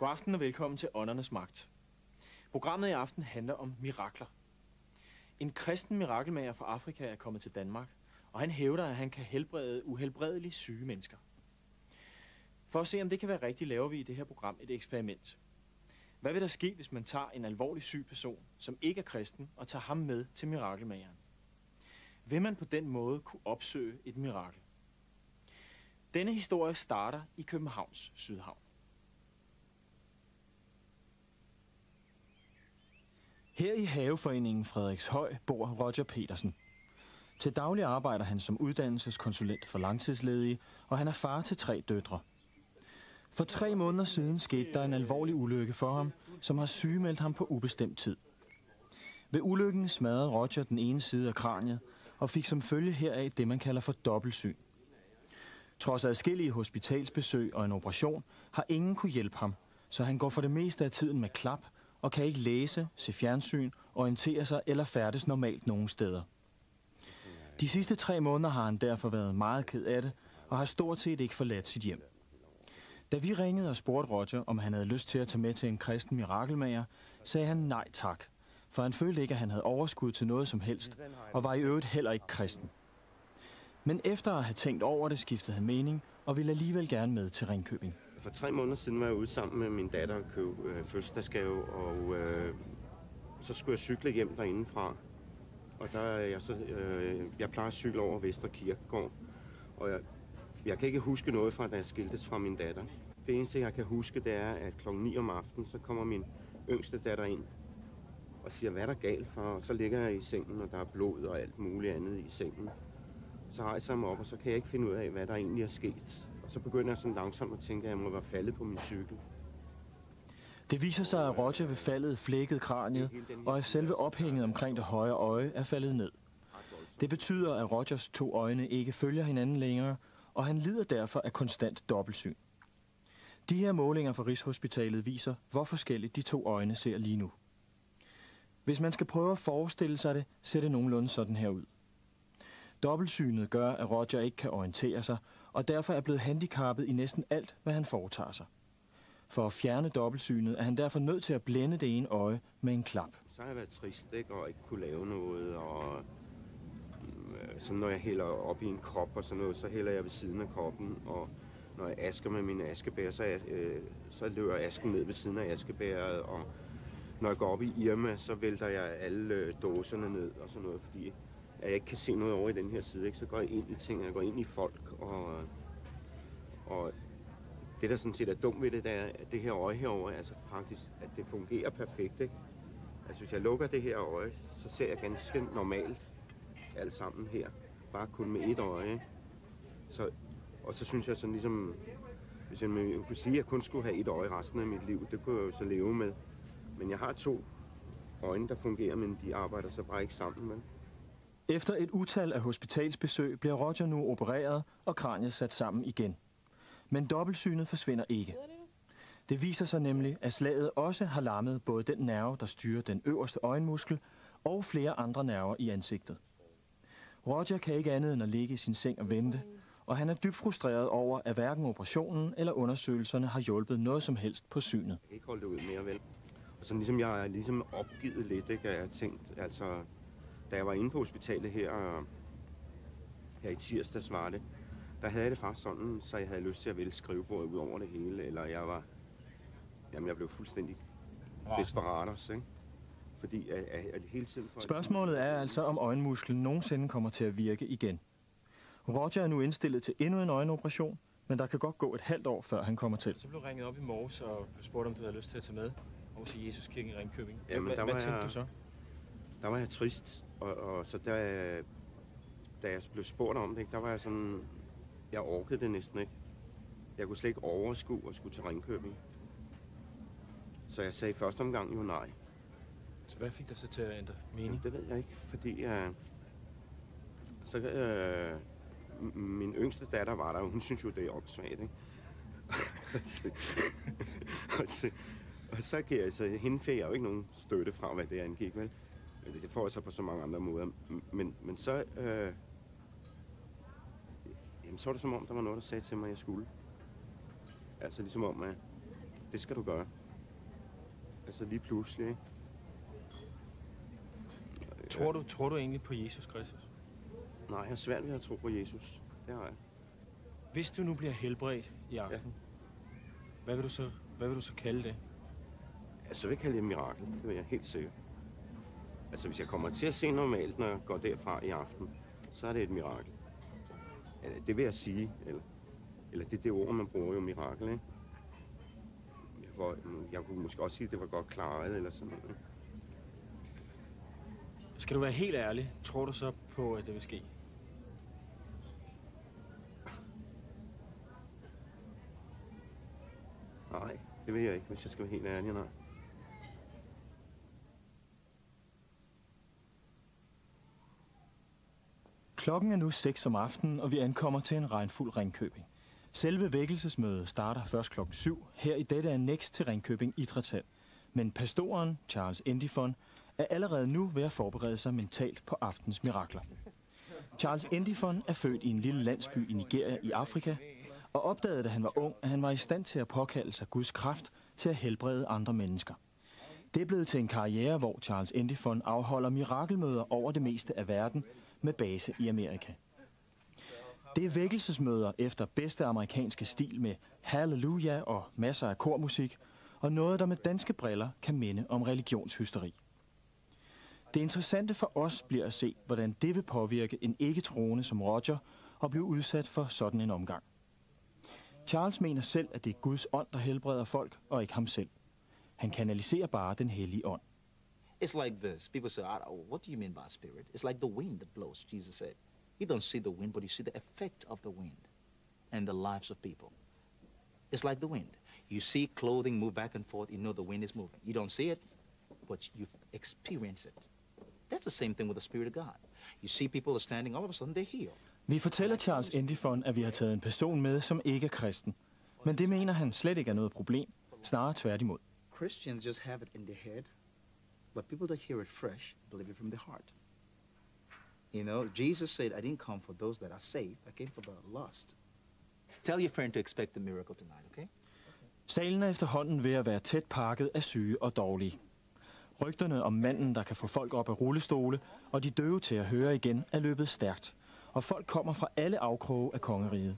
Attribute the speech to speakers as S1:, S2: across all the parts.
S1: God aften og velkommen til Åndernes Magt. Programmet i aften handler om mirakler. En kristen mirakelmager fra Afrika er kommet til Danmark, og han hævder, at han kan helbrede uhelbredeligt syge mennesker. For at se, om det kan være rigtigt, laver vi i det her program et eksperiment. Hvad vil der ske, hvis man tager en alvorlig syg person, som ikke er kristen, og tager ham med til mirakelmageren? Vil man på den måde kunne opsøge et mirakel? Denne historie starter i Københavns Sydhavn. Her i Haveforeningen Frederikshøj bor Roger Petersen. Til daglig arbejder han som uddannelseskonsulent for langtidsledige, og han er far til 3 døtre. For 3 måneder siden skete der en alvorlig ulykke for ham, som har sygemeldt ham på ubestemt tid. Ved ulykken smadrede Roger den ene side af kraniet, og fik som følge heraf det, man kalder for dobbeltsyn. Trods adskillige hospitalsbesøg og en operation, har ingen kunne hjælpe ham, så han går for det meste af tiden med klap, og kan ikke læse, se fjernsyn, orientere sig eller færdes normalt nogen steder. De sidste 3 måneder har han derfor været meget ked af det, og har stort set ikke forladt sit hjem. Da vi ringede og spurgte Roger, om han havde lyst til at tage med til en kristen mirakelmager, sagde han nej tak, for han følte ikke, at han havde overskud til noget som helst, og var i øvrigt heller ikke kristen. Men efter at have tænkt over det, skiftede han mening, og ville alligevel gerne med til Ringkøbing.
S2: For 3 måneder siden var jeg ude sammen med min datter og købe fødselsdagsgave, og så skulle jeg cykle hjem derindefra. Og der er jeg plejer at cykle over Vestre Kirkegård, og jeg kan ikke huske noget fra, da jeg skiltes fra min datter. Det eneste, jeg kan huske, det er, at klokken 9 om aftenen, så kommer min yngste datter ind og siger, hvad er der galt for? Og så ligger jeg i sengen, og der er blod og alt muligt andet i sengen. Så rejser jeg mig op, og så kan jeg ikke finde ud af, hvad der egentlig er sket. Og så begynder jeg sådan langsomt at tænke, at jeg må være faldet på min cykel.
S1: Det viser sig, at Roger ved faldet flækkede kraniet, og at selve ophænget omkring det højre øje er faldet ned. Det betyder, at Rogers 2 øjne ikke følger hinanden længere, og han lider derfor af konstant dobbeltsyn. De her målinger fra Rigshospitalet viser, hvor forskelligt de 2 øjne ser lige nu. Hvis man skal prøve at forestille sig det, ser det nogenlunde sådan her ud. Dobbeltsynet gør, at Roger ikke kan orientere sig, og derfor er blevet handicappet i næsten alt, hvad han foretager sig. For at fjerne dobbeltsynet er han derfor nødt til at blænde det ene øje med en klap.
S2: Så har jeg været trist, ikke? Og ikke kunne lave noget, og så når jeg hælder op i en kop og sådan noget, så hælder jeg ved siden af koppen, og når jeg asker med mine askebær, så løber asken ned ved siden af askebæret, og når jeg går op i Irma, så vælter jeg alle dåserne ned og sådan noget, fordi at jeg ikke kan se noget over i den her side, ikke? Så går jeg ind i ting, jeg går ind i folk, og det, der sådan set er dumt ved det, det er, at det her øje herovre, altså faktisk, at det fungerer perfekt, ikke? Altså hvis jeg lukker det her øje, så ser jeg ganske normalt alt sammen her, bare kun med 1 øje, ikke? Og så synes jeg sådan ligesom, hvis jeg kunne sige, at jeg kun skulle have 1 øje resten af mit liv, det kunne jeg jo så leve med. Men jeg har 2 øjne, der fungerer, men de arbejder så bare ikke sammen, men.
S1: Efter et utal af hospitalsbesøg bliver Roger nu opereret og kraniet sat sammen igen. Men dobbeltsynet forsvinder ikke. Det viser sig nemlig, at slaget også har lammet både den nerve, der styrer den øverste øjenmuskel, og flere andre nerver i ansigtet. Roger kan ikke andet end at ligge i sin seng og vente, og han er dybt frustreret over, at hverken operationen eller undersøgelserne har hjulpet noget som helst på synet.
S2: Jeg kan ikke holde det ud mere, vel? Og så ligesom jeg er ligesom opgivet lidt, ikke? Jeg har tænkt, altså, da jeg var inde på hospitalet her i tirsdags var det, der havde jeg det faktisk sådan, så jeg havde lyst til at vælge skrivebordet ud over det hele, eller jeg blev fuldstændig desperat også, ikke? Fordi at hele tiden.
S1: Spørgsmålet er altså, om øjenmusklen nogensinde kommer til at virke igen. Roger er nu indstillet til endnu en øjenoperation, men der kan godt gå et halvt år, før han kommer til. Så blev ringet op i morges og blev spurgt, om du havde lyst til at tage med over til Jesuskirken i Ringkøbing.
S2: Jamen,
S1: hvad tænkte du så?
S2: Der var jeg trist, og så da jeg blev spurgt om det, der var jeg sådan, jeg orkede det næsten ikke. Jeg kunne slet ikke overskue at skulle til Ringkøbing. Så jeg sagde i første omgang jo nej.
S1: Så hvad fik dig så til at ændre mening?
S2: Det ved jeg ikke, fordi min yngste datter var der, og hun synes jo, det er åndssvagt, ikke? og så kan jeg, så hende fik jeg jo ikke nogen støtte fra, hvad det angik, vel? Det får jeg så på så mange andre måder. Men så, jamen, så var det som om, der var noget, der sagde til mig, at jeg skulle. Altså ligesom om, det skal du gøre. Altså lige pludselig, ikke?
S3: Tror du egentlig på Jesus Kristus?
S2: Nej, jeg har svært ved at tro på Jesus. Det har jeg.
S3: Hvis du nu bliver helbredt i aften, hvad vil du så kalde det?
S2: Altså, jeg vil kalde det et mirakel. Det vil jeg helt sikkert. Altså, hvis jeg kommer til at se normalt, når jeg går derfra i aften, så er det et mirakel. Det vil jeg sige. Eller det er det ord, man bruger jo, mirakel, ikke? Jeg kunne måske også sige, at det var godt klaret, eller sådan noget.
S3: Skal du være helt ærlig, tror du så på, at det vil ske?
S2: Nej, det vil jeg ikke, hvis jeg skal være helt ærlig, nej.
S1: Klokken er nu 6 om aftenen, og vi ankommer til en regnfuld Ringkøbing. Selve vækkelsesmødet starter først klokken 7 her i dette anneks til Ringkøbing Idrætshal. Men pastoren, Charles Endifon, er allerede nu ved at forberede sig mentalt på aftens mirakler. Charles Endifon er født i en lille landsby i Nigeria i Afrika, og opdagede, da han var ung, at han var i stand til at påkalde sig Guds kraft til at helbrede andre mennesker. Det er blevet til en karriere, hvor Charles Endifon afholder mirakelmøder over det meste af verden med base i Amerika. Det er vækkelsesmøder efter bedste amerikanske stil med halleluja og masser af kormusik, og noget, der med danske briller kan minde om religionshysteri. Det interessante for os bliver at se, hvordan det vil påvirke en ikke-troende som Roger og blive udsat for sådan en omgang. Charles mener selv, at det er Guds ånd, der helbreder folk, og ikke ham selv. Han kanaliserer bare den hellige ånd.
S4: It's like this. People say, what do you mean by spirit? It's like the wind that blows, Jesus said. You don't see the wind, but you see the effect of the wind and the lives of people. It's like the wind. You see clothing move back and forth, you know the wind is moving. You don't see it, but you experience it. That's the same thing with the Spirit of God. You see people are standing, all of a sudden they're healed.
S1: Vi fortæller Charles Endifon, at vi har taget en person med, som ikke er kristen. Men det mener han slet ikke er noget problem, snarere tværtimod.
S4: Christians just have it in their head, but people that hear it fresh believe it from the heart. You know, Jesus said, I didn't come for those that are saved, I came for the lost. Tell your friend to expect the miracle tonight, okay?
S1: Salen er efterhånden ved at være tæt pakket af syge og dårlige. Rygterne om manden, der kan få folk op af rullestole, og de døve til at høre igen, er løbet stærkt. Og folk kommer fra alle afkroge af kongeriget.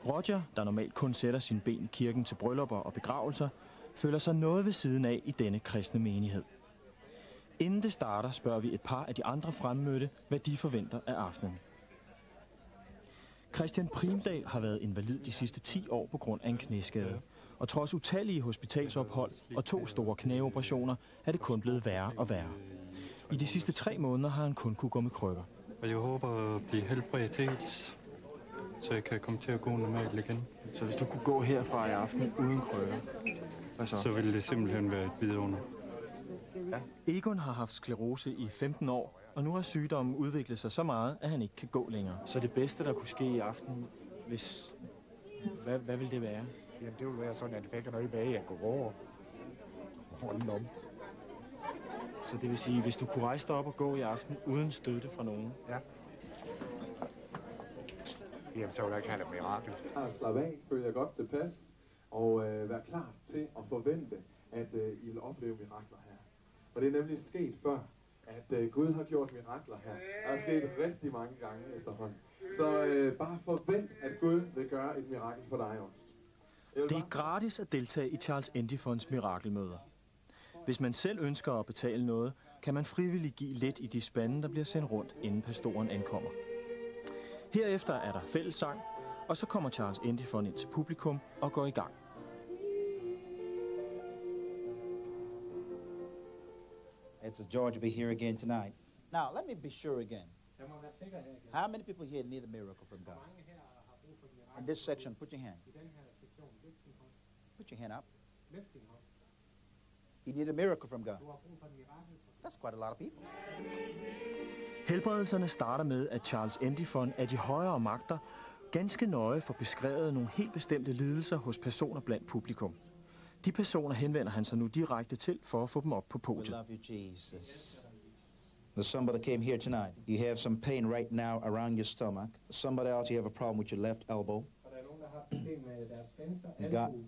S1: Roger, der normalt kun sætter sine ben i kirken til bryllupper og begravelser, føler sig noget ved siden af i denne kristne menighed. Inden det starter, spørger vi et par af de andre fremmødte, hvad de forventer af aftenen. Christian Primdal har været invalid de sidste 10 år på grund af en knæskade. Og trods utallige hospitalsophold og 2 store knæoperationer, er det kun blevet værre og værre. I de sidste 3 måneder har han kun kunne gå med krykker.
S5: Og jeg håber at blive helbredt helt, så jeg kan komme til at gå normalt igen.
S3: Så hvis du kunne gå herfra i aften uden krykker, hvad
S5: så ville det simpelthen være et vidunder.
S1: Ja. Egon har haft sklerose i 15 år, og nu har sygdommen udviklet sig så meget, at han ikke kan gå længere.
S3: Så det bedste, der kunne ske i aften, hvis... Hvad vil det være?
S6: Jamen, det ville være sådan, at jeg fik noget bag, jeg kunne gå rundt om.
S3: Så det vil sige, hvis du kunne rejse dig op og gå i aften uden støtte fra nogen?
S6: Ja. Jamen, så vil jeg ikke have et mirakel.
S7: Slap af, føl jer godt tilpas, og vær klar til at forvente, at I vil opleve mirakler her. For det er nemlig sket før, at Gud har gjort mirakler her. Der er sket rigtig mange gange efterhånden. Så bare forvent, at Gud vil gøre et mirakel for dig også.
S1: Det er gratis at deltage i Charles Endifons mirakelmøder. Hvis man selv ønsker at betale noget, kan man frivilligt give lidt i de spande, der bliver sendt rundt, inden pastoren ankommer. Herefter er der fællessang, og så kommer Charles Endifon ind til publikum og går i gang.
S4: It's a joy to be here again tonight. Now, let me be sure again. How many people here need a miracle from God? In this section, put your hand. Put your hand up. You need a miracle from God. That's quite a lot of people.
S1: Helbredelserne starter med, at Charles Endifon af de højere magter ganske nøje får beskrevet nogle helt bestemte lidelser hos personer blandt publikum. De personer henvender han sig nu direkte til for at få dem op på podiet.
S4: We love you, Jesus. There's somebody that came here tonight. You have some pain right now around your stomach. Somebody else, you have a problem with your left elbow.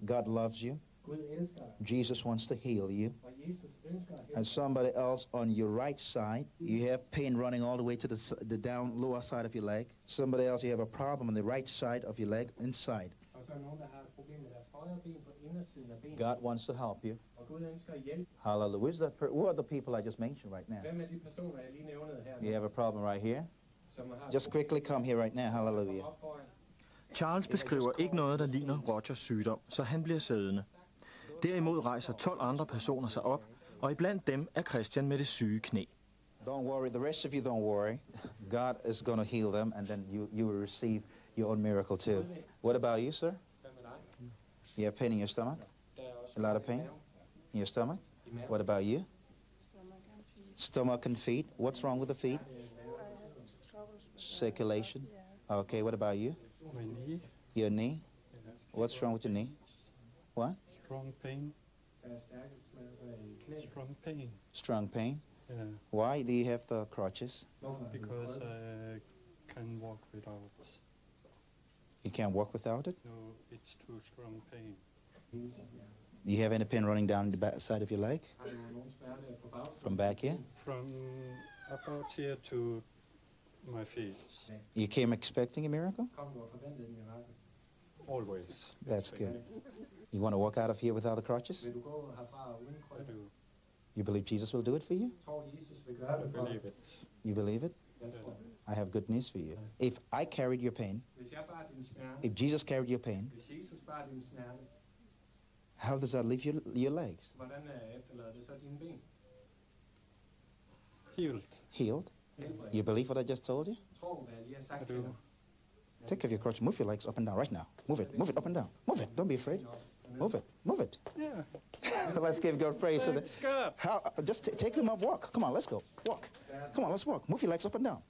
S4: God loves you.
S8: Gud elsker dig,
S4: Jesus wants to heal you.
S8: og Jesus ønsker at
S4: And
S8: helbrede
S4: somebody else on your right side, you have pain running all the way to the down lower side of your leg. Somebody else, you have a problem on the right side of your leg, inside.
S8: dig. Og så er der nogen, der har et problem med deres højre ben på indersiden af benet.
S4: God wants to help you.
S8: Og Gud ønsker at hjælpe.
S4: Hallelujah. Who are the people I just mentioned right now?
S8: Hvem er de personer, jeg lige nævnede her?
S4: You have a problem right here?
S8: Som har
S4: Just quickly come here right now. Hallelujah.
S8: op foran.
S1: Charles beskriver ikke noget, der ligner Rogers sygdom, så han bliver siddende. Derimod rejser 12 andre personer sig op, og iblandt dem er Christian med det syge knæ.
S4: Don't worry. The rest of you don't worry. God is going to heal them, and then you will receive your own miracle too. What about you, sir?
S8: Hvad med dig?
S4: You have pain in your stomach?
S8: Der er også
S4: A lot of pain in your stomach? What about you? Stomach and feet. What's wrong with the feet? Circulation. Okay, what about you?
S5: My knee,
S4: Your knee? What's wrong with your knee? What?
S5: strong pain,
S8: Der er stærke smerter i knæ.
S5: strong pain.
S4: Strong pain?
S5: Yeah,
S4: Why do you have the crutches?
S8: Hvorfor?
S5: because I can walk without.
S4: You can't walk without it?
S5: No, it's too strong pain.
S4: Do you have any pain running down the back side of your leg?
S8: Har du nogen smerte på bagsiden?
S4: From back here?
S5: From about here to my feet,
S4: You came expecting a miracle?
S8: Kom du og forventede en mirakel?
S5: always.
S4: That's good. You want to walk out of here without the crutches?
S8: Vil du gå herfra uden
S5: I
S8: krykker?
S5: do.
S4: You believe Jesus will do it for you?
S8: Tror Jesus vil gøre det for dig?
S5: Believe it.
S4: You believe it?
S8: Jeg tror det.
S4: I have good news for you. If I carried your pain,
S8: Hvis jeg bar din smerte,
S4: if Jesus carried your pain,
S8: hvis Jesus bar din smerte,
S4: how does that leave your legs?
S8: hvordan efterlader det så dine ben?
S5: Healed.
S4: Healed?
S8: Helbredt.
S4: You believe what I just told you?
S8: Tror du, hvad jeg lige har sagt
S5: I
S8: til
S5: do.
S8: dig?
S4: Take off your crutch. Move your legs up and down right now. Move it up and down. Move it. Don't be afraid. Move it.
S5: Yeah.
S4: Let's give God praise for that.
S5: Thanks God.
S4: How? Just take them up. Walk. Come on. Let's go. Walk. Come on. Let's walk. Move your legs up and down.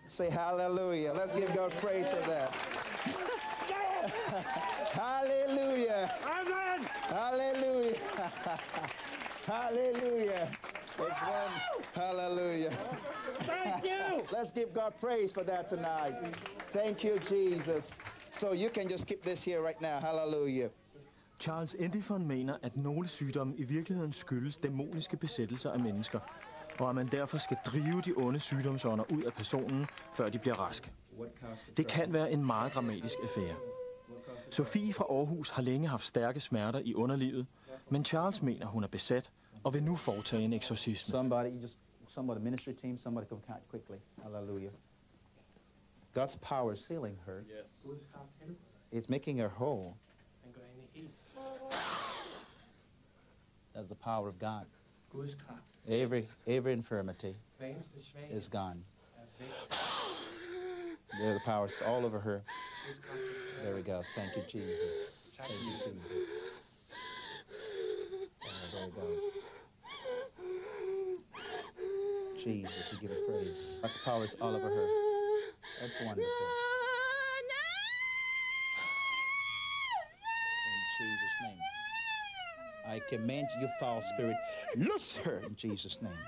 S4: Say hallelujah. Let's give God praise for that. Hallelujah.
S3: Amen!
S4: Hallelujah. Hallelujah. It's one. Hallelujah.
S3: Thank you!
S4: Let's give God praise for that tonight. Thank you, Jesus. So you can just keep this here right now. Hallelujah.
S1: Charles Endifon mener, at nogle sygdomme i virkeligheden skyldes dæmoniske besættelser af mennesker, og at man derfor skal drive de onde sygdomsånder ud af personen, før de bliver raske. Det kan være en meget dramatisk affære. Sofie fra Aarhus har længe haft stærke smerter i underlivet, men Charles mener, hun er besat og vil nu foretage en eksorcisme.
S4: Somebody ministry team, somebody come quickly. Hallelujah. God's power is healing her.
S8: Guds kraft helbred.
S4: It's making her whole.
S8: Han gør hende helt.
S4: That's the power of God.
S8: Guds kraft.
S4: Every infirmity
S8: Hver eneste svaghed
S4: is gone.
S8: er væk.
S4: There, the power is all over her.
S8: Guds kraft.
S4: There he goes. Thank you, Jesus. Thank you, Jesus. Oh, there he goes. Jesus, we give you praise. God's power is all over her. That's wonderful. In Jesus' name. I command you, foul spirit, loose her in Jesus' name.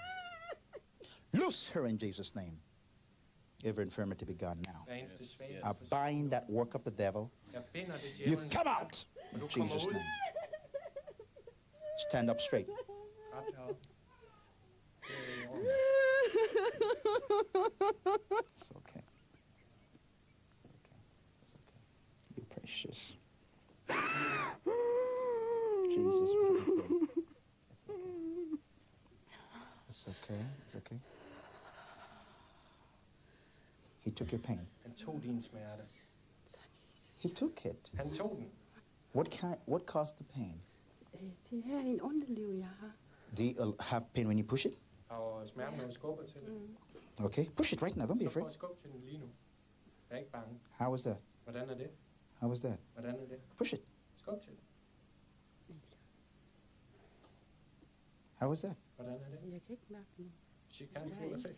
S4: Loose her in Jesus' name. Every infirmity be gone now.
S8: Hver eneste svaghed.
S4: I bind that work of the devil.
S8: Jeg binder det
S4: You
S8: djævelens
S4: come out in Jesus' name. Stand up straight.
S8: ret herop.
S4: It's okay. It's okay. It's okay. You're precious. Jesus, we give you praise. It's okay. It's okay. He took your pain.
S8: Han tog din smerte.
S4: He took it.
S8: Han tog den.
S4: What caused the pain?
S9: Det er en underliv, jeg har.
S4: Do you have pain when you push it?
S8: Og smerten, når du skubber til den.
S4: Okay. Push it right now. Don't be
S8: Så prøv
S4: afraid.
S8: at skubbe til den lige nu. Jeg er ikke bange.
S4: How was that?
S8: Hvordan er det?
S4: How was that?
S8: Hvordan er det?
S4: Push it.
S8: Skub til den.
S4: How was that?
S8: Hvordan er det?
S9: Jeg kan ikke mærke noget.
S8: She can't feel a thing.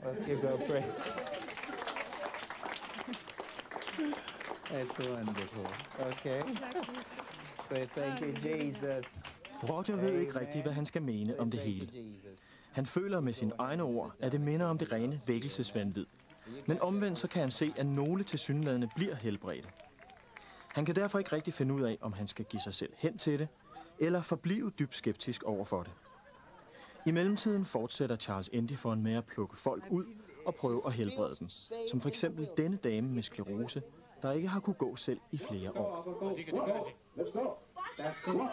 S4: Let's give God praise. That's so wonderful. Okay. Say thank you, Jesus.
S1: Roger ved ikke rigtigt, hvad han skal mene om det
S4: Thank you,
S1: hele.
S4: Jesus.
S1: Han føler med sine egne ord, at det minder om det rene vækkelsesvanvid. Men omvendt så kan han se, at nogle tilsyneladende bliver helbredte. Han kan derfor ikke rigtig finde ud af, om han skal give sig selv hen til det, eller forblive dybt skeptisk over for det. I mellemtiden fortsætter Charles Endifon med at plukke folk ud og prøve at helbrede dem, som for eksempel denne dame med sklerose, der ikke har kunne gå selv i flere år.
S8: Let's go.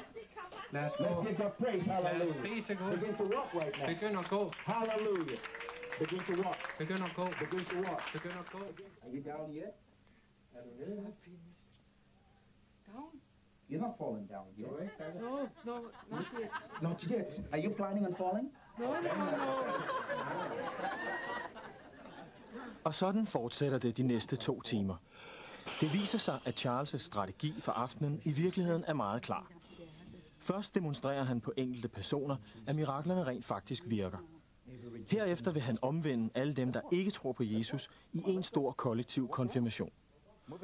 S8: Let's give God praise. Hallelujah. Begin to walk right now.
S3: Begynd at gå.
S8: Hallelujah. Begin to walk.
S3: Begynd at gå.
S8: Begin to walk.
S3: Begynd at gå.
S8: Are you down yet?
S9: Down?
S8: You're not falling down yet.
S9: No, not yet.
S8: Not yet. Are you planning on falling?
S9: No.
S1: Og sådan fortsætter det de næste 2 timer. Det viser sig, at Charles' strategi for aftenen i virkeligheden er meget klar. Først demonstrerer han på enkelte personer, at miraklerne rent faktisk virker. Herefter vil han omvende alle dem, der ikke tror på Jesus, i en stor kollektiv konfirmation.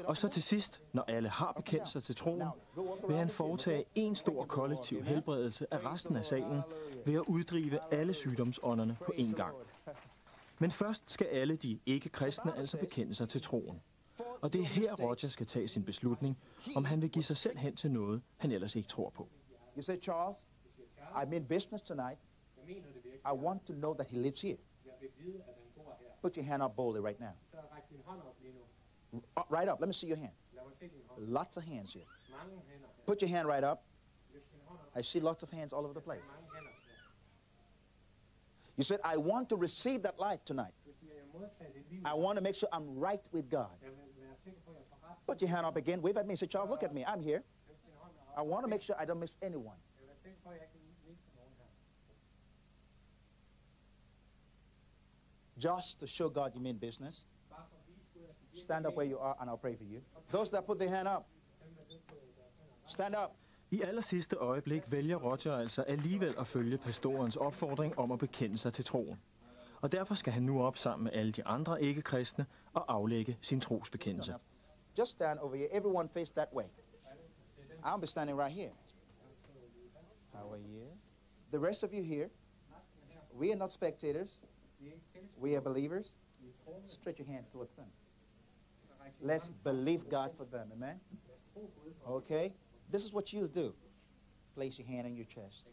S1: Og så til sidst, når alle har bekendt sig til troen, vil han foretage en stor kollektiv helbredelse af resten af salen ved at uddrive alle sygdomsånderne på én gang. Men først skal alle de ikke-kristne altså bekende sig til troen. Og det er her, Roger skal tage sin beslutning, om han vil give sig selv hen til noget, han ellers ikke tror på.
S10: You say, Charles, I'm in business tonight. I want to know that he lives here. Put your hand up boldly right now. Right up. Let me see your hand. Lots of hands here. Put your hand right up. I see lots of hands all over the place. You said, I want to receive that life tonight. I want to make sure I'm right with God. Put your hand up again. Wave at me. Say, Charles, look at me. I'm here. I want to make sure I don't miss anyone. Just to show God you mean business. Stand up where you are, and I'll pray for you. Those that put their hand up, stand up.
S1: I allersidste øjeblik vælger Roger altså alligevel at følge pastorens opfordring om at bekende sig til troen. Og derfor skal han nu op sammen med alle de andre ikke-kristne og aflægge sin trosbekendelse.
S10: Just stand over here. Everyone face that way. I'll be standing right here. How are you? The rest of you here, we are not spectators. We are believers. Stretch your hands towards them. Let's believe God for them, amen? Okay? This is what you do. Place your hand on your chest.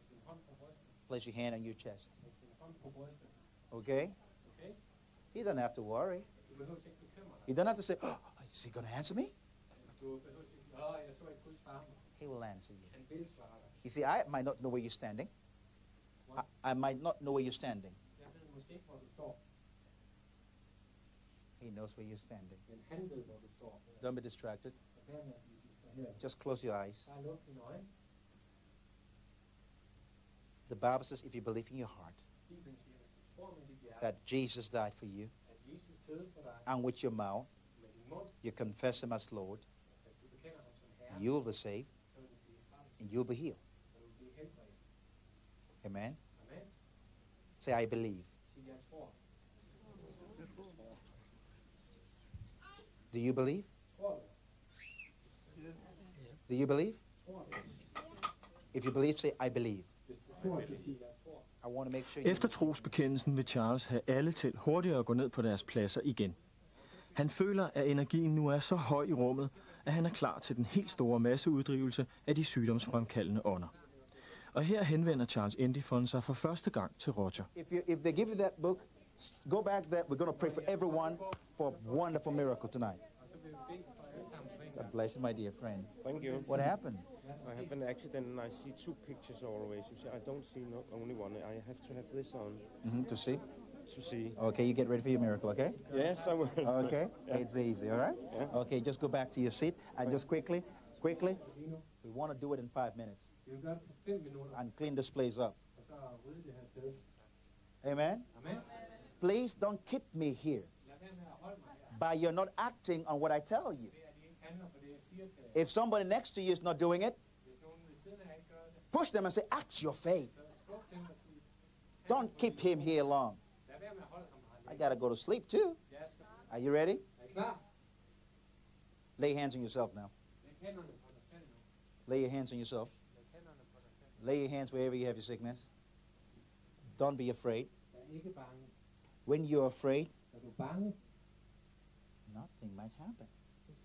S10: Place your hand on your chest. Okay? You don't have to worry. You don't have to say, oh, is he going to answer me? He will answer you. You see, I might not know where you're standing. I might not know where you're standing. He knows where you're standing. Don't be distracted. Just close your eyes. The Bible says if you believe in your heart that Jesus died for you, and with your mouth you confess him as Lord, you'll be saved and you'll be healed. Amen? Say, I believe. Do you believe? Do you believe? If you believe, say, I believe. I want to make sure
S1: Efter trosbekendelsen vil Charles have alle til hurtigere at gå ned på deres pladser igen. Han føler, at energien nu er så høj i rummet, at han er klar til den helt store masseuddrivelse af de sygdomsfremkaldende ånder. Og her henvender Charles Endifon sig for første gang til Roger.
S10: If they give you that book, go back there. We're going to pray for everyone for a wonderful miracle tonight. God bless you, my dear friend.
S2: Thank you.
S10: What happened?
S2: I have an accident and I see 2 pictures always. You see, I don't see only one. I have to have this on.
S10: To see?
S2: To see.
S10: Okay, you get ready for your miracle, okay?
S2: Yes, I will.
S10: Okay,
S2: Yeah.
S10: it's easy, all right?
S2: Yeah.
S10: Okay, just go back to your seat and just quickly, we want to do it in 5 minutes and clean this place up. Amen? Please don't keep me here by you're not acting on what I tell you. If somebody next to you is not doing it, push them and say, act your faith. Don't keep him here long. I got to go to sleep too. Are you ready? Lay hands on yourself now. Lay your hands on yourself. Lay your hands wherever you have your sickness. Don't be afraid. When you're afraid, nothing might happen.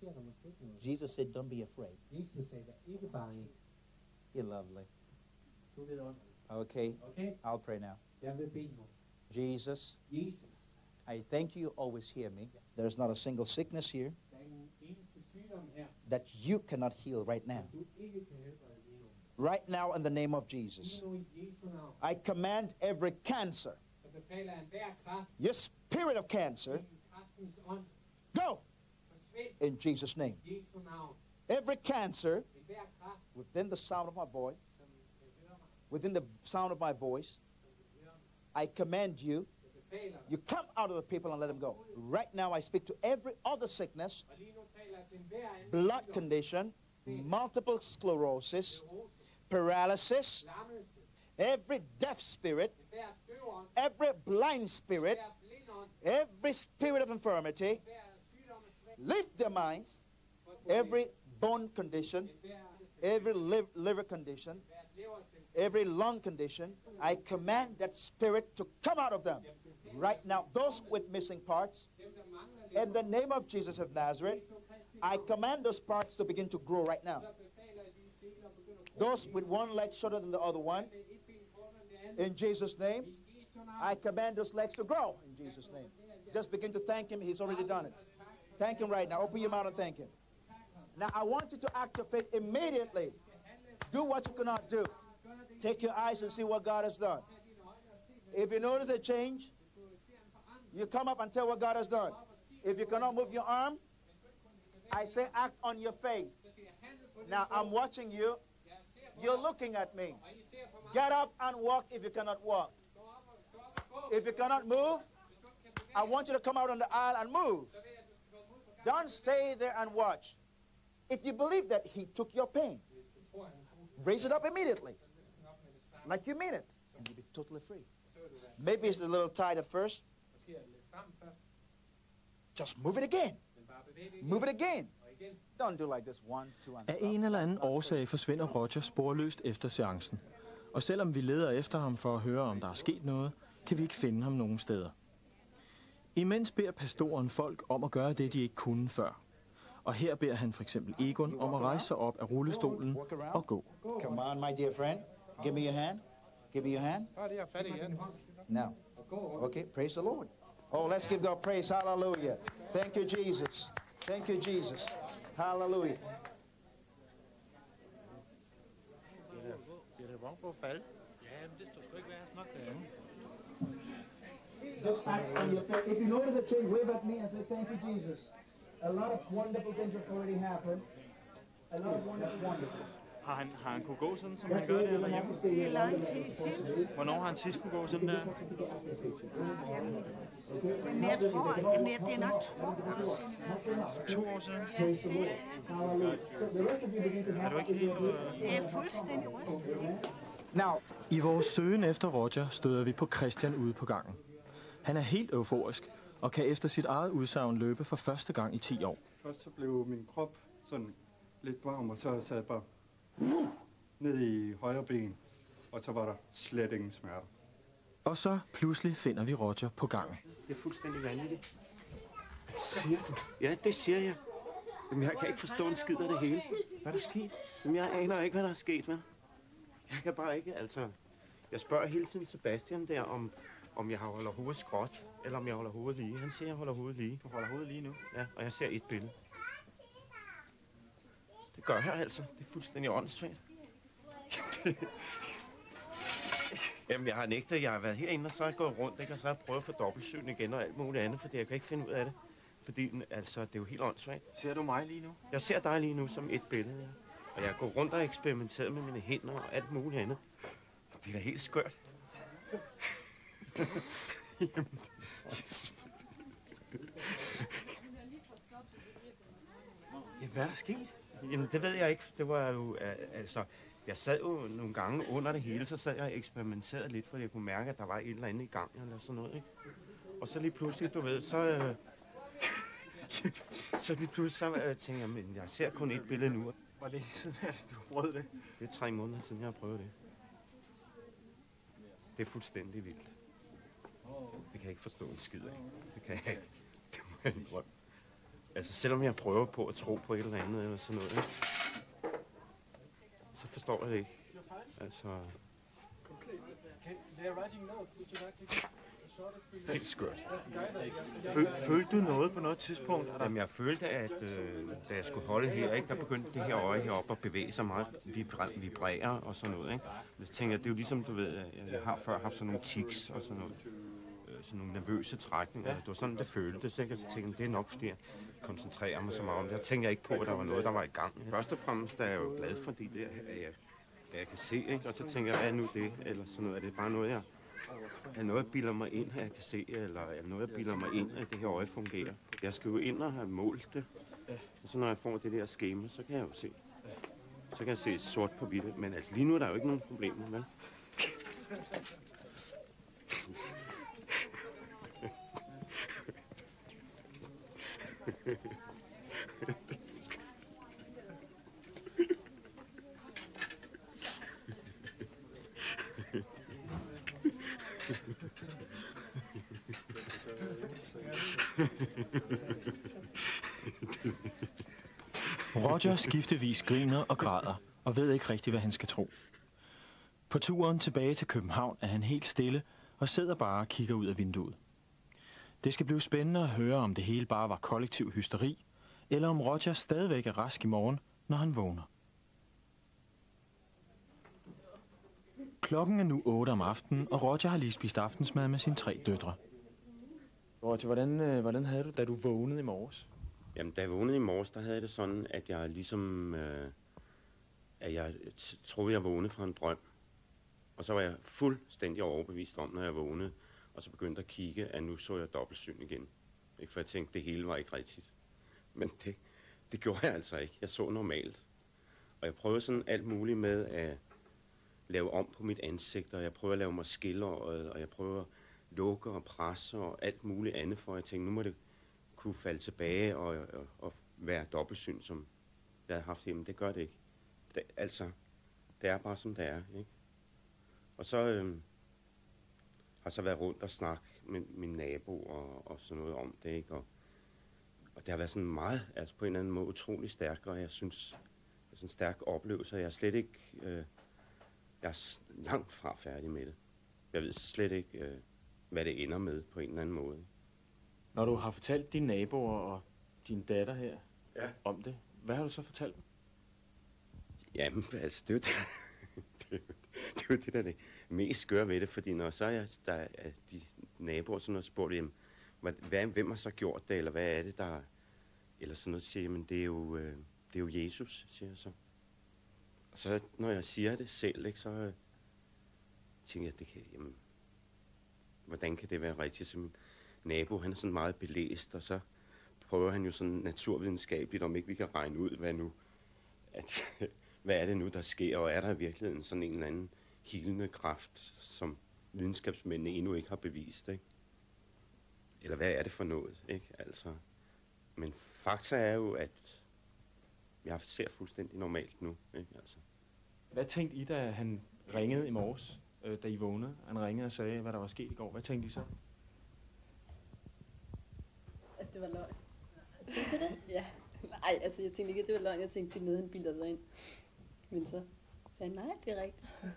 S9: sker der måske ikke noget.
S4: Jesus said, don't be afraid.
S9: Jesus sagde, vær ikke bange.
S4: You're lovely.
S9: Du ved om.
S4: Okay?
S9: Okay?
S4: I'll pray now.
S9: Jeg vil bede nu.
S4: Jesus,
S9: Jesus.
S4: I thank you always hear me. There's not a single sickness here
S9: Der er ingen eneste sygdom her,
S4: that you cannot heal right now.
S9: du ikke kan helbrede lige nu.
S4: Right now in the name of Jesus.
S9: Lige nu i Jesu navn.
S4: I command every cancer,
S9: Så befaler jeg enhver kraft,
S4: your spirit of cancer,
S9: kraftens ånd,
S4: go
S9: forsvind
S4: in Jesus' name.
S9: i Jesu navn.
S4: Every cancer
S9: Enhver kraft,
S4: within the sound of my voice,
S9: som kan høre mig,
S4: within the sound of my voice,
S9: som kan høre mig,
S4: I command you,
S9: jeg befaler dig.
S4: you come out of the people and let them go. Right now I speak to every other sickness,
S9: Og lige nu taler jeg til enhver anden
S4: blood
S9: sygdom,
S4: condition, multiple sclerosis,
S9: sklerose,
S4: paralysis,
S9: lammelse,
S4: every deaf spirit,
S9: enhver døv ånd,
S4: every blind spirit,
S9: enhver blind ånd,
S4: every spirit of infirmity,
S9: enhver sygdom og svagt,
S4: leave their minds, every bone condition, every liver condition, every lung condition, I command that spirit to come out of them. Right now, those with missing parts, in the name of Jesus of Nazareth, I command those parts to begin to grow right now. Those with one leg shorter than the other one, in Jesus' name, I command those legs to grow in Jesus' name. Just begin to thank Him. He's already done it. Thank Him right now. Open your mouth and thank Him. Now, I want you to act your faith immediately. Do what you cannot do. Take your eyes and see what God has done. If you notice a change, you come up and tell what God has done. If you cannot move your arm, I say act on your faith. Now, I'm watching you. You're looking at me. Get up and walk if you cannot walk. If you cannot move, I want you to come out on the aisle and move. Don't stay there and watch. If you believe that He took your pain, raise it up immediately, like you mean it, and you'll be totally free. Maybe it's a little tight at first. Just move it again. Move it again. Don't do like this 1, 2, and
S1: Af en eller anden årsag forsvinder Roger sporløst efter seancen. Og selvom vi leder efter ham for at høre, om der er sket noget, kan vi ikke finde ham nogen steder. Imens beder pastoren folk om at gøre det, de ikke kunne før. Og her beder han for eksempel Egon om at rejse sig op af rullestolen og gå.
S4: Come on, my dear friend. Give me your hand. Give me your hand. Now. Okay, praise the Lord. Oh, let's give God praise. Hallelujah. Thank you, Jesus. Thank you, Jesus. Hallelujah. Just act on your faith. If you notice a change, wave at me and say, thank you, Jesus. A lot of wonderful things have already happened. A lot of wonderful.
S3: Har han kunne gå sådan, som han gør der derhjemme?
S11: Det er lang tid siden.
S3: Hvornår har han sidst kunne gå sådan der?
S11: Jamen, jeg tror, det er nok 2 år siden.
S3: 2 år siden?
S11: Ja, det
S3: Er du ikke helt...
S11: det er fuldstændig rystet.
S4: Now,
S1: I vores søgen efter Roger støder vi på Christian ude på gangen. Han er helt euforisk og kan efter sit eget udsagn løbe for første gang i 10 år.
S5: Først så blev min krop sådan lidt varm, og så sad jeg bare ned i højre ben, og så var der slet ingen smerter.
S1: Og så pludselig finder vi Roger på gangen.
S2: Det er fuldstændig vanvittigt. Siger du? Ja, det siger jeg. Jamen, jeg kan ikke forstå en skid af det hele. Hvad er der sket? Jamen, jeg aner ikke, hvad der er sket, med. Jeg kan bare ikke, altså... Jeg spørger hele tiden Sebastian der, om jeg holder hovedet skråt, eller om jeg holder hovedet lige. Han siger, jeg holder hovedet lige.
S3: Du holder hovedet lige nu?
S2: Ja, og jeg ser et billede. Det gør jeg altså. Det er fuldstændig åndssvagt. Jamen, jeg har nægtet, jeg har været herinde, og så er jeg gået rundt, ikke? Og så har jeg prøvet at få dobbeltsyn igen og alt muligt andet, fordi jeg kan ikke finde ud af det. Fordi, altså, det er jo helt åndssvagt.
S3: Ser du mig lige nu?
S2: Jeg ser dig lige nu som et billede, ja. Og jeg går rundt og eksperimenteret med mine hænder og alt muligt andet. Det er da helt skørt. Jamen, hvad er der sket? Jamen, det ved jeg ikke. Det var jo, altså... Jeg sad jo nogle gange under det hele, så sad jeg og eksperimenterede lidt, fordi jeg kunne mærke, at der var et eller andet i gang, eller sådan noget, ikke? Og så lige pludselig, du ved, så lige pludselig, tænkte jeg, men jeg ser kun et billede nu.
S3: Hvor længe siden er det, du prøvede det?
S2: Det er 3 måneder siden, jeg har prøvet det. Det er fuldstændig vildt. Det kan jeg ikke forstå en skid af. Det kan jeg ikke. Det må jeg indrømme. Altså, selvom jeg prøver på at tro på et eller andet eller sådan noget, ikke? Så forstår jeg det ikke. Altså... Helt skørt. Følte du noget på noget tidspunkt? Jamen, jeg følte, at da jeg skulle holde her, ikke, der begyndte det her øje heroppe at bevæge sig meget, vibrere og sådan noget, ikke? Så tænkte jeg, det er jo ligesom, du ved, jeg har før haft sådan nogle tics og sådan noget. Sådan nogle nervøse trækninger. Det var sådan, det føltes, ikke? Så tænkte jeg, det er nok, fordi jeg koncentrerer mig så meget om det. Jeg tænkte ikke på, at der var noget, der var i gang. Først og fremmest er jeg jo glad for det der, at jeg kan se, ikke? Og så tænker jeg, er nu det? Eller sådan noget. Er det bare noget, er noget, jeg bilder mig ind, at jeg kan se? Eller er det noget, jeg bilder mig ind, at det her øje fungerer? Jeg skal jo ind og have målt det. Og så når jeg får det der skema, så kan jeg jo se. Så kan jeg se sort på hvidt. Men altså lige nu er der jo ikke nogen problemer, vel?
S1: Roger skiftevis griner og græder, og ved ikke rigtigt, hvad han skal tro. På turen tilbage til København er han helt stille og sidder bare og kigger ud af vinduet. Det skal blive spændende at høre, om det hele bare var kollektiv hysteri, eller om Roger stadigvæk er rask i morgen, når han vågner. Klokken er nu 8 om aftenen, og Roger har lige spist aftensmad med sine 3 døtre.
S3: Roger, hvordan havde du, da du vågnede i morges?
S2: Jamen, da jeg vågnede i morges, der havde jeg det sådan, at jeg ligesom... at jeg troede, jeg vågnede fra en drøm. Og så var jeg fuldstændig overbevist om, når jeg vågnede, og så begyndte at kigge, at nu så jeg dobbeltsyn igen. Ikke? For jeg tænkte, det hele var ikke rigtigt. Men det gjorde jeg altså ikke. Jeg så normalt. Og jeg prøvede sådan alt muligt med at lave om på mit ansigt, og jeg prøvede at lave mig skilleret, og jeg prøvede at lukke og presse og alt muligt andet, for jeg tænkte, nu må det kunne falde tilbage og være dobbeltsyn, som jeg havde haft hjemme. Det gør det ikke. Det er bare som det er, ikke? Og så har så været rundt og snakke med min nabo og sådan noget om det, ikke? Og det har været sådan meget, altså på en eller anden måde utrolig stærk, og jeg synes, det er sådan en stærk oplevelse, og jeg er slet ikke, jeg er langt fra færdig med det. Jeg ved slet ikke, hvad det ender med på en eller anden måde.
S3: Når du har fortalt dine naboer og din datter her om det, hvad har du så fortalt dem?
S2: Jamen, altså, det er jo det er jo det, der er det mest skøre ved det, fordi når så der er de naboer sådan noget spurgt, jamen, hvem har så gjort det, eller hvad er det, der... Eller sådan noget, siger jamen, det er jo Jesus, siger jeg så. Og så, når jeg siger det selv, ikke, så tænker jeg, det kan, jamen, hvordan kan det være rigtigt? Så min nabo, han er sådan meget belæst, og så prøver han jo sådan naturvidenskabeligt, om ikke vi kan regne ud, hvad er det nu, der sker, og er der i virkeligheden sådan en eller anden healende kraft, som videnskabsmændene endnu ikke har bevist, ikke? Eller hvad er det for noget, ikke? Altså, men fakta er jo, at jeg ser fuldstændig normalt nu, ikke? Altså.
S3: Hvad tænkte I, da han ringede i morges, da I vågnede? Han ringede og sagde, hvad der var sket i går. Hvad tænkte I så?
S12: At det var løgn. Tænkte du det? Ja. Nej, altså jeg tænkte ikke, at det var løgn. Jeg tænkte, det er noget, han bildede sig ind. Men så sagde han, nej, det er rigtigt. Så,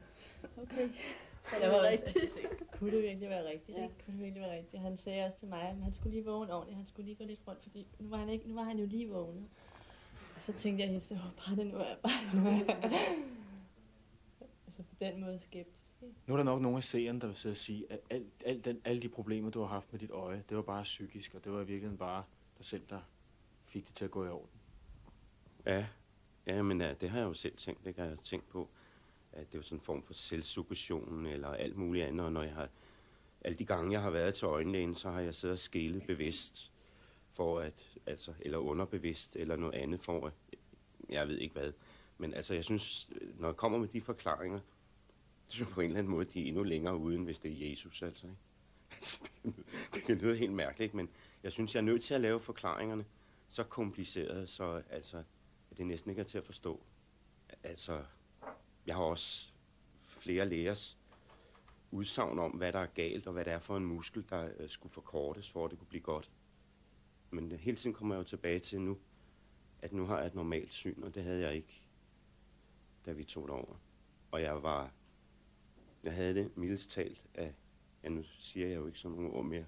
S12: okay, så er det var rigtigt.
S13: Kunne det virkelig være rigtigt?
S12: Ja.
S13: Ikke? Kunne det virkelig være rigtigt? Han sagde også til mig, at han skulle lige vågne ordentligt. Han skulle lige gå lidt rundt, fordi nu var han jo lige vågnet. Og så tænkte jeg, at bare det nu er. Altså på den måde skeptisk. Ikke?
S3: Nu er der nok nogle af seerne, der vil sidde og sige, at alle de problemer, du har haft med dit øje, det var bare psykisk, og det var i virkeligheden bare dig selv, der fik det til at gå i orden.
S2: Ja, men det har jeg jo selv tænkt, ikke? Jeg har tænkt på, at det var sådan en form for selvsuggestion eller alt muligt andet, og når jeg har, alle de gange, jeg har været til øjenlægen, så har jeg siddet og skelet bevidst, for at, altså, eller underbevidst, eller noget andet for at, jeg ved ikke hvad. Men altså, jeg synes, når jeg kommer med de forklaringer, så synes jeg på en eller anden måde, de er endnu længere uden, hvis det er Jesus, altså, ikke? Altså, det kan lyde helt mærkeligt, men jeg synes, jeg er nødt til at lave forklaringerne så komplicerede, så altså, at det næsten ikke er til at forstå. Altså, jeg har også flere lægers udsagn om, hvad der er galt, og hvad det er for en muskel, der skulle forkortes, for at det kunne blive godt. Men hele tiden kommer jeg jo tilbage til nu, at nu har jeg et normalt syn, og det havde jeg ikke, da vi tog det over. Og jeg havde det mildest talt af, ja, nu siger jeg jo ikke sådan nogle ord mere.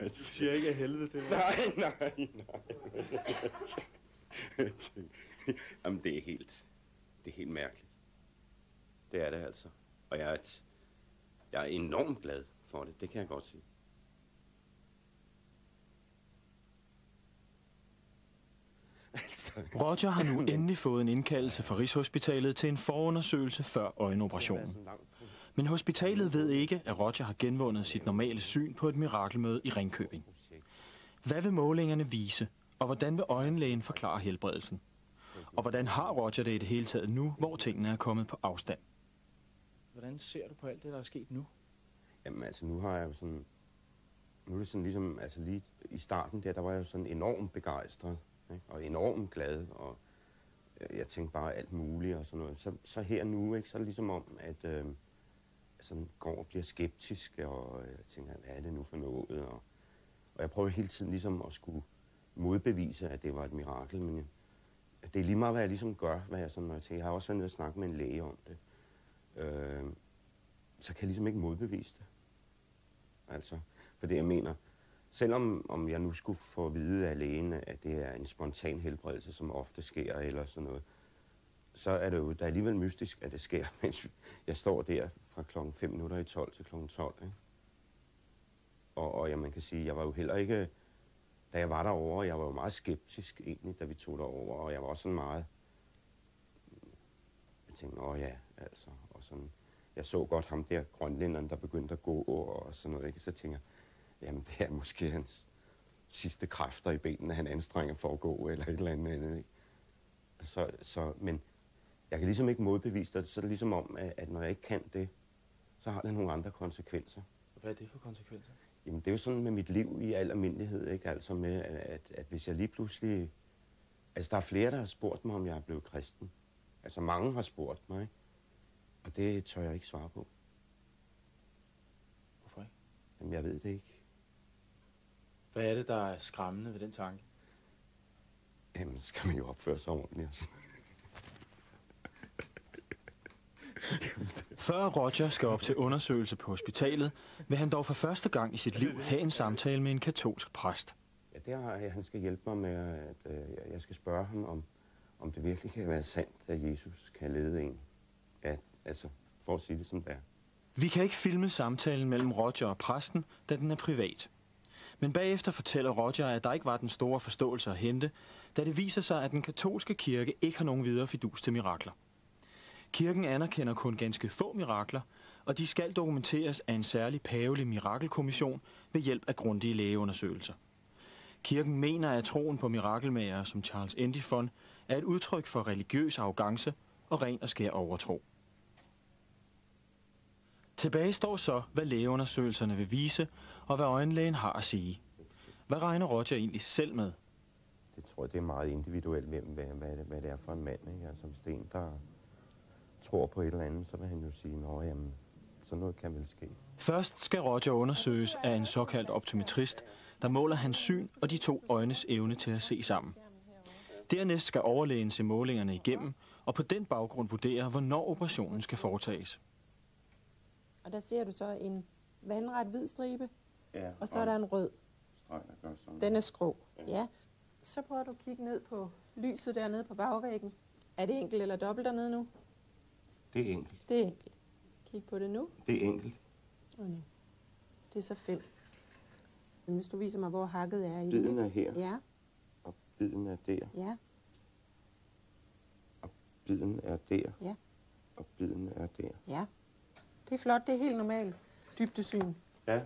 S3: Du siger ikke af helvede til mig.
S2: Nej. Jamen, det er helt mærkeligt. Det er det altså. Og jeg er enormt glad for det, det kan jeg godt sige.
S1: Roger har nu endelig fået en indkaldelse fra Rigshospitalet til en forundersøgelse før øjenoperationen. Men hospitalet ved ikke, at Roger har genvundet sit normale syn på et mirakelmøde i Ringkøbing. Hvad vil målingerne vise, og hvordan vil øjenlægen forklare helbredelsen? Og hvordan har Roger det i det hele taget nu, hvor tingene er kommet på afstand?
S3: Hvordan ser du på alt det, der er sket nu?
S2: Jamen altså, nu har jeg jo sådan... Nu er det sådan ligesom, altså lige i starten der var jeg jo sådan enormt begejstret, ikke? Og enormt glad, og jeg tænkte bare alt muligt og sådan noget. Så her nu, ikke, så er det ligesom om, at jeg sådan går og bliver skeptisk, og jeg tænker, hvad er det nu for noget? Og jeg prøver hele tiden ligesom at skulle modbevise, at det var et mirakel, men det er lige meget, hvad jeg ligesom gør, hvad jeg sådan, når jeg tænker, jeg har også været nede og snakke med en læge om det. Så kan jeg ligesom ikke modbevise det. Altså, for det jeg mener, selvom jeg nu skulle få at vide af lægen, at det er en spontan helbredelse, som ofte sker eller sådan noget, så er det jo der er alligevel mystisk, at det sker, mens jeg står der fra klokken 11:55 til klokken 12. Ikke? Og ja, man kan sige, jeg var jo heller ikke, da jeg var derovre, jeg var jo meget skeptisk egentlig, da vi tog derover, og jeg var også sådan meget, jeg tænkte, ja, altså, og sådan, jeg så godt ham der, grønlænderen, der begyndte at gå og sådan noget, ikke? Så tænker jeg, jamen det er måske hans sidste kræfter i benene, han anstrenger for at gå, eller et eller andet, ikke? Men jeg kan ligesom ikke modbevise det, så er det ligesom om, at når jeg ikke kan det, så har det nogle andre konsekvenser.
S3: Hvad er det for konsekvenser?
S2: Jamen det er jo sådan med mit liv i al almindelighed, ikke? Altså med, at hvis jeg lige pludselig... Altså der er flere, der har spurgt mig, om jeg er blevet kristen. Altså mange har spurgt mig, ikke? Og det tør jeg ikke svare på.
S3: Hvorfor ikke?
S2: Jamen jeg ved det ikke.
S3: Hvad er det, der er skræmmende ved den tanke?
S2: Jamen så skal man jo opføre sig ordentligt, altså.
S1: Før Roger skal op til undersøgelse på hospitalet, vil han dog for første gang i sit liv have en samtale med en katolsk præst.
S2: Ja, det har han skal hjælpe mig med, at jeg skal spørge ham, om det virkelig kan være sandt, at Jesus kan lede en. Ja, altså, for at sige det som det er.
S1: Vi kan ikke filme samtalen mellem Roger og præsten, da den er privat. Men bagefter fortæller Roger, at der ikke var den store forståelse at hente, da det viser sig, at den katolske kirke ikke har nogen videre fidus til mirakler. Kirken anerkender kun ganske få mirakler, og de skal dokumenteres af en særlig pavelig mirakelkommission ved hjælp af grundige lægeundersøgelser. Kirken mener, at troen på mirakelmagere som Charles Endifon er et udtryk for religiøs arrogance og ren og skær overtro. Tilbage står så, hvad lægeundersøgelserne vil vise, og hvad øjenlægen har at sige. Hvad regner Roger egentlig selv med?
S2: Det tror jeg, det er meget individuelt, hvad det er for en mand, ikke? Altså, hvis det er en, der tror på et eller andet, så vil han jo sige, jamen, sådan noget kan vel ske.
S1: Først skal Roger undersøges af en såkaldt optometrist, der måler hans syn og de to øjnes evne til at se sammen. Dernæst skal overlægen se målingerne igennem, og på den baggrund vurdere, hvornår operationen skal foretages.
S14: Og der ser du så en vandret hvid stribe,
S2: ja,
S14: og så er der en rød.
S2: Streg, der gør sådan.
S14: Den er skrå. Ja. Så prøver du at kigge ned på lyset dernede på bagvæggen. Er det enkelt eller dobbelt dernede nu?
S2: Det er enkelt.
S14: Det er enkelt. Kig på det nu.
S2: Det er enkelt.
S14: Og nu. Det er så 5. Hvis du viser mig, hvor hakket er i det.
S2: Biden er her.
S14: Ja.
S2: Og biden er der.
S14: Ja.
S2: Og biden er der.
S14: Ja.
S2: Og biden er der.
S14: Ja. Det er flot. Det er helt normalt. Dybdesyn.
S2: Ja.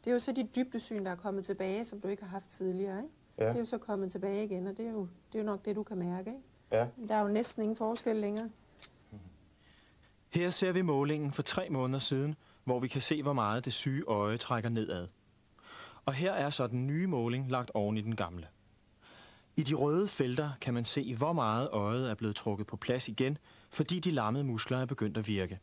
S14: Det er jo så de dybdesyn, der er kommet tilbage, som du ikke har haft tidligere, ikke?
S2: Ja.
S14: Det er jo så kommet tilbage igen, og det er jo nok det, du kan mærke, ikke?
S2: Ja.
S14: Der er jo næsten ingen forskel længere.
S1: Her ser vi målingen for 3 måneder siden, hvor vi kan se, hvor meget det syge øje trækker nedad. Og her er så den nye måling lagt oven i den gamle. I de røde felter kan man se, hvor meget øjet er blevet trukket på plads igen, fordi de lammede muskler er begyndt at virke.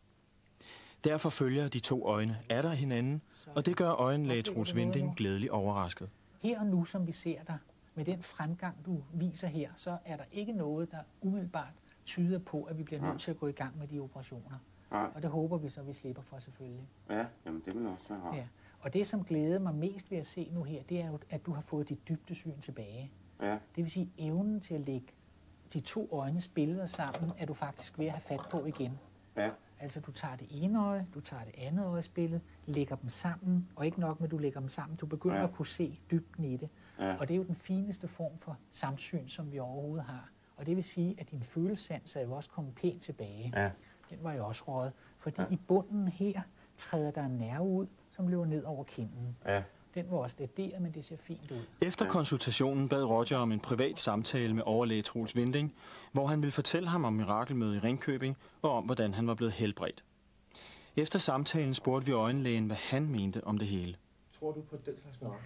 S1: Derfor følger de to øjne atter hinanden, og det gør øjenlæge Troels Vinding glædeligt overrasket.
S15: Her og nu, som vi ser dig, med den fremgang, du viser her, så er der ikke noget, der umiddelbart tyder på, at vi bliver nødt til at gå i gang med de operationer. Og det håber vi så, vi slipper for selvfølgelig.
S2: Ja, jamen det vil også være rart.
S15: Ja. Og det, som glæder mig mest ved at se nu her, det er jo, at du har fået dit dybdesyn tilbage.
S2: Ja.
S15: Det vil sige, evnen til at lægge de to øjnes billeder sammen, er du faktisk ved at have fat på igen.
S2: Ja.
S15: Altså, du tager det ene øje, du tager det andet øjes billede, lægger dem sammen, og ikke nok med, at du lægger dem sammen, du begynder at kunne se dybden i det. Ja. Og det er jo den fineste form for samsyn, som vi overhovedet har. Og det vil sige, at din følelsessans er jo også kommet pænt tilbage. Ja. Den var jo også røget, fordi i bunden her træder der en nerve ud, som løber ned over kinden. Ja. Den var også lederet, men det ser fint ud.
S1: Efter konsultationen bad Roger om en privat samtale med overlæge Troels Vinding, hvor han ville fortælle ham om mirakelmødet i Ringkøbing og om, hvordan han var blevet helbredt. Efter samtalen spurgte vi øjenlægen, hvad han mente om det hele.
S16: Tror du på den slags mirakler?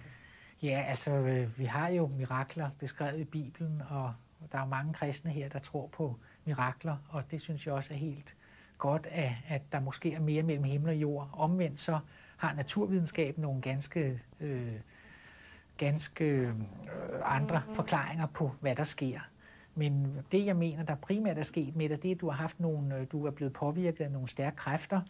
S15: Ja, altså, vi har jo mirakler beskrevet i Bibelen, og der er mange kristne her, der tror på mirakler, og det synes jeg også er helt godt, at der måske er mere mellem himmel og jord. Omvendt så har naturvidenskaben nogle ganske andre forklaringer på, hvad der sker. Men det, jeg mener, der primært er sket med dig, det er, at du er blevet påvirket af nogle stærke kræfter,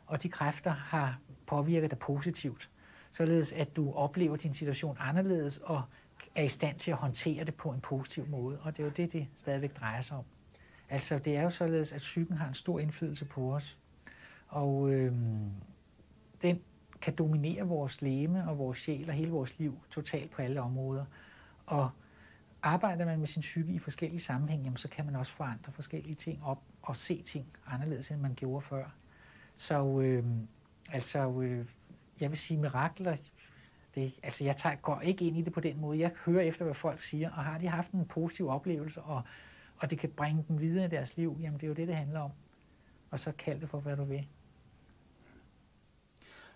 S15: og de kræfter har påvirket dig positivt. Således, at du oplever din situation anderledes, og er i stand til at håndtere det på en positiv måde. Og det er jo det stadigvæk drejer sig om. Altså, det er jo således, at psyken har en stor indflydelse på os. Og den kan dominere vores legeme og vores sjæl og hele vores liv totalt på alle områder. Og arbejder man med sin psyke i forskellige sammenhænge, jamen, så kan man også forandre forskellige ting op og se ting anderledes, end man gjorde før. Så jeg vil sige mirakler, jeg går ikke ind i det på den måde. Jeg hører efter, hvad folk siger, og har de haft en positiv oplevelse, og det kan bringe dem videre i deres liv, jamen det er jo det handler om. Og så kald det for, hvad du vil.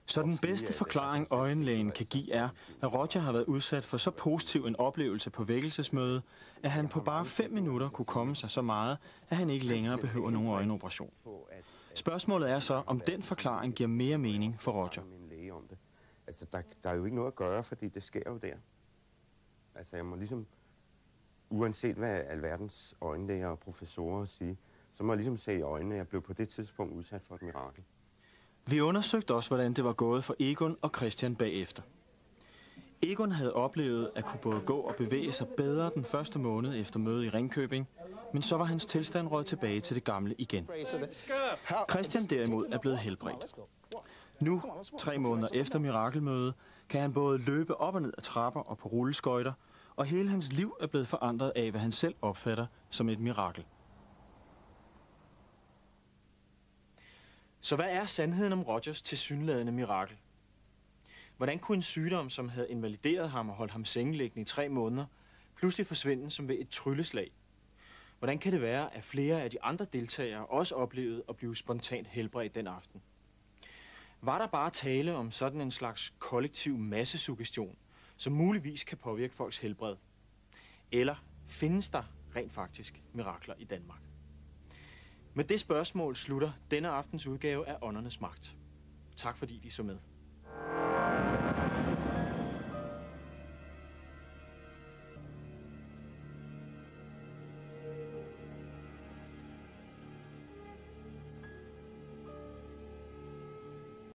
S1: Så den bedste forklaring, øjenlægen kan give, er, at Roger har været udsat for så positiv en oplevelse på vækkelsesmødet, at han på bare 5 minutter kunne komme sig så meget, at han ikke længere behøver nogen øjenoperation. Spørgsmålet er så, om den forklaring giver mere mening for Roger.
S2: Altså, der er jo ikke noget at gøre, fordi det sker jo der. Altså, jeg må ligesom, uanset hvad alverdens øjenlæger og professorer siger, så må jeg ligesom se i øjnene, at jeg blev på det tidspunkt udsat for et mirakel.
S1: Vi undersøgte også, hvordan det var gået for Egon og Christian bagefter. Egon havde oplevet at kunne både gå og bevæge sig bedre den første måned efter mødet i Ringkøbing, men så var hans tilstand røget tilbage til det gamle igen. Christian derimod er blevet helbredt. Nu, 3 måneder efter mirakelmødet, kan han både løbe op og ned ad trapper og på rulleskøjter, og hele hans liv er blevet forandret af, hvad han selv opfatter som et mirakel. Så hvad er sandheden om Rogers tilsyneladende mirakel? Hvordan kunne en sygdom, som havde invalideret ham og holdt ham sengeliggende i 3 måneder, pludselig forsvinde som ved et trylleslag? Hvordan kan det være, at flere af de andre deltagere også oplevede at blive spontant helbredt den aften? Var der bare tale om sådan en slags kollektiv massesuggestion, som muligvis kan påvirke folks helbred? Eller findes der rent faktisk mirakler i Danmark? Med det spørgsmål slutter denne aftens udgave af Åndernes Magt. Tak fordi de så med.